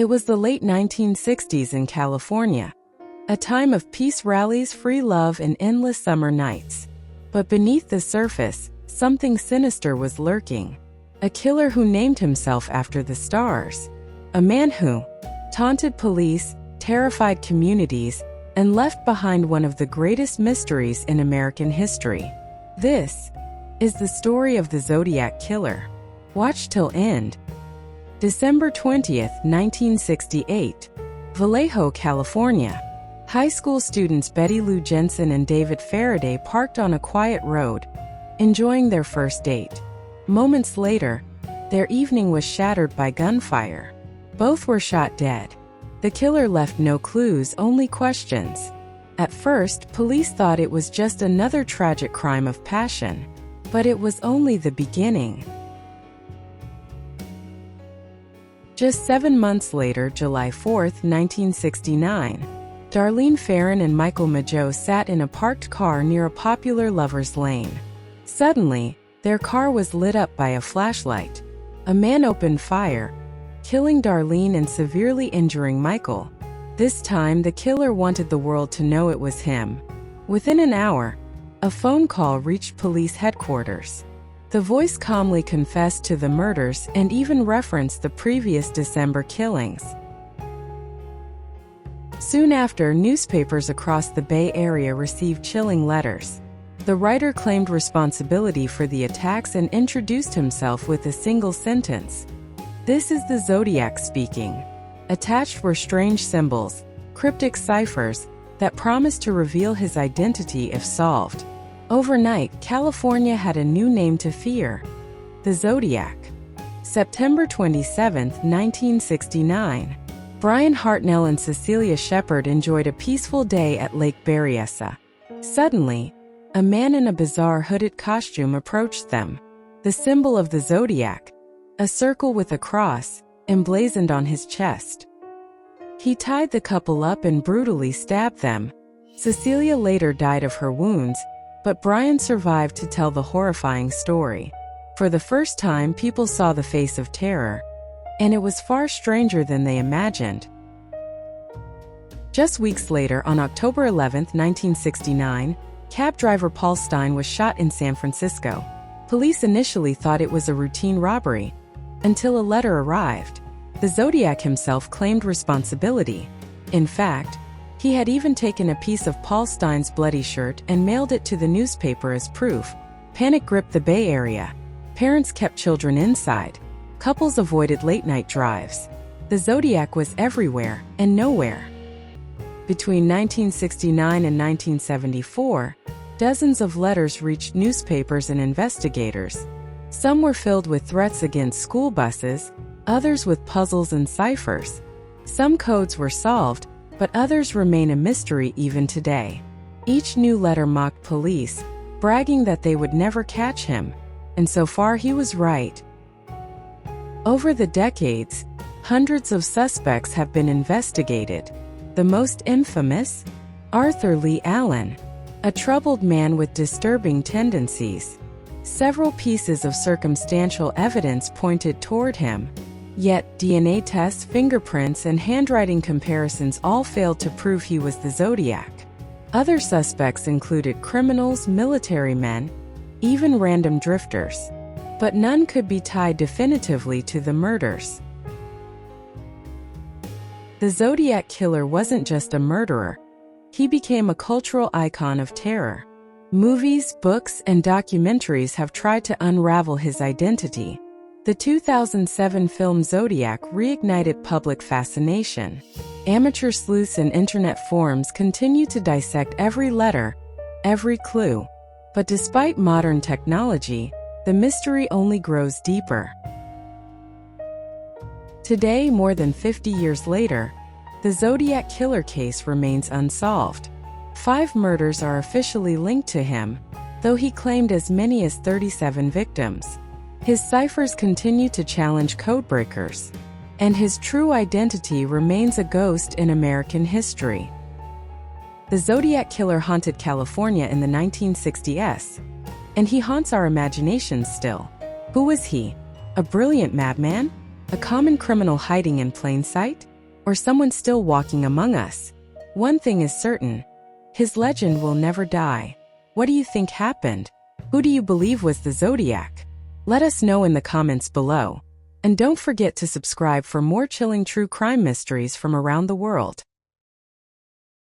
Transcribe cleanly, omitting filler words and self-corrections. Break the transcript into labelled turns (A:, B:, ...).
A: It was the late 1960s in California, a time of peace rallies, free love, and endless summer nights. But beneath the surface, something sinister was lurking. A killer who named himself after the stars. A man who taunted police, terrified communities, and left behind one of the greatest mysteries in American history. This is the story of the Zodiac Killer. Watch till end. December 20th, 1968. Vallejo, California. High school students Betty Lou Jensen and David Faraday parked on a quiet road, enjoying their first date. Moments later, their evening was shattered by gunfire. Both were shot dead. The killer left no clues, only questions. At first, police thought it was just another tragic crime of passion. But it was only the beginning. Just 7 months later, July 4th, 1969, Darlene Ferrin and Michael Mageau sat in a parked car near a popular lover's lane. Suddenly, their car was lit up by a flashlight. A man opened fire, killing Darlene and severely injuring Michael. This time, the killer wanted the world to know it was him. Within an hour, a phone call reached police headquarters. The voice calmly confessed to the murders and even referenced the previous December killings. Soon after, newspapers across the Bay Area received chilling letters. The writer claimed responsibility for the attacks and introduced himself with a single sentence. "This is the Zodiac speaking." Attached were strange symbols, cryptic ciphers, that promised to reveal his identity if solved. Overnight, California had a new name to fear: the Zodiac. September 27, 1969. Brian Hartnell and Cecilia Shepard enjoyed a peaceful day at Lake Berryessa. Suddenly, a man in a bizarre hooded costume approached them. The symbol of the Zodiac, a circle with a cross, emblazoned on his chest. He tied the couple up and brutally stabbed them. Cecilia later died of her wounds, but Brian survived to tell the horrifying story. For the first time, people saw the face of terror, and it was far stranger than they imagined. Just weeks later, on October 11, 1969, cab driver Paul Stine was shot in San Francisco. Police initially thought it was a routine robbery, until a letter arrived. The Zodiac himself claimed responsibility. In fact, he had even taken a piece of Paul Stine's bloody shirt and mailed it to the newspaper as proof. Panic gripped the Bay Area. Parents kept children inside. Couples avoided late-night drives. The Zodiac was everywhere and nowhere. Between 1969 and 1974, dozens of letters reached newspapers and investigators. Some were filled with threats against school buses, others with puzzles and ciphers. Some codes were solved, but others remain a mystery even today. Each new letter mocked police, bragging that they would never catch him. And so far he was right. Over the decades, hundreds of suspects have been investigated. The most infamous? Arthur Lee Allen, a troubled man with disturbing tendencies. Several pieces of circumstantial evidence pointed toward him. Yet, DNA tests, fingerprints, and handwriting comparisons all failed to prove he was the Zodiac. Other suspects included criminals, military men, even random drifters. But none could be tied definitively to the murders. The Zodiac Killer wasn't just a murderer. He became a cultural icon of terror. Movies, books, and documentaries have tried to unravel his identity. The 2007 film Zodiac reignited public fascination. Amateur sleuths and internet forums continue to dissect every letter, every clue. But despite modern technology, the mystery only grows deeper. Today, more than 50 years later, the Zodiac Killer case remains unsolved. 5 murders are officially linked to him, though he claimed as many as 37 victims. His ciphers continue to challenge codebreakers, and his true identity remains a ghost in American history. The Zodiac Killer haunted California in the 1960s, and he haunts our imaginations still. Who was he? A brilliant madman? A common criminal hiding in plain sight? Or someone still walking among us? One thing is certain. His legend will never die. What do you think happened? Who do you believe was the Zodiac? Let us know in the comments below. And don't forget to subscribe for more chilling true crime mysteries from around the world.